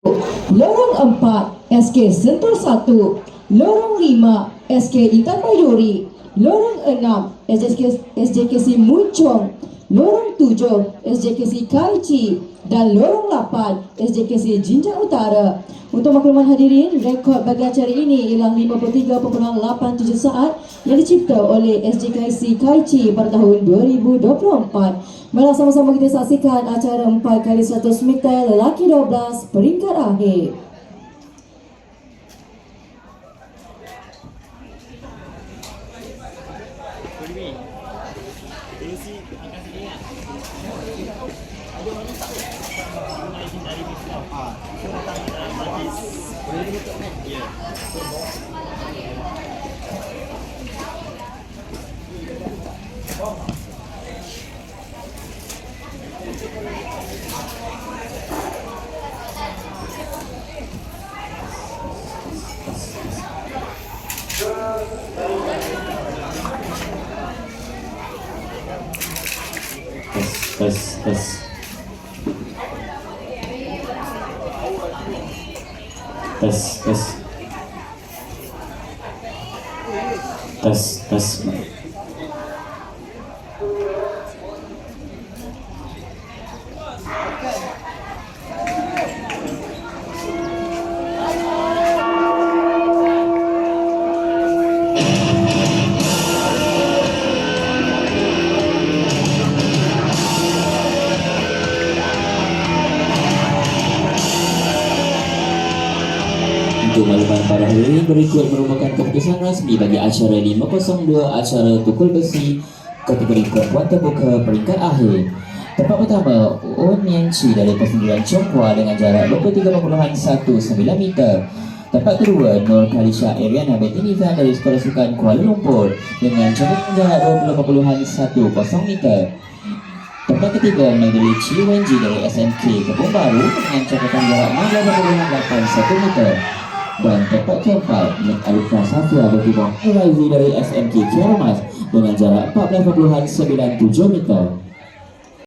Lorong 4 SK Sentul 1, Lorong 5 SK Intan Baiduri, Lorong 6 SJKC Muncong, Lorong 7 SJKC Kaici dan Lorong 8 SJKC Jinjang Utara. Untuk makluman hadirin, rekod bagi acara ini ialah 53.87 saat yang dicipta oleh SJKC Kaici pada tahun 2024. Mari sama-sama kita saksikan acara 4x100 meter lelaki 12 peringkat akhir. Tes. Untuk makluman para hadirin, berikut merupakan keputusan rasmi bagi acara 502 acara tukul besi kategori perempuan terbuka peringkat akhir. Tempat pertama, Un Mian Chi dari Persendirian Chonghua dengan jarak 23.19 meter. Tempat kedua, Nur Khalisha Ariana binti Nizam dari Sekolah Sukan Kuala Lumpur dengan jarak 20.10 meter. Tempat ketiga, Magdalene Chi Wenji dari SMK Kebun Baru dengan catatan jarak 16.81 meter. Dan tempat keempat, Mek Alifah Safia binti Muhammad Raizi dari SMK Kiaramas dengan jarak 14.97 meter.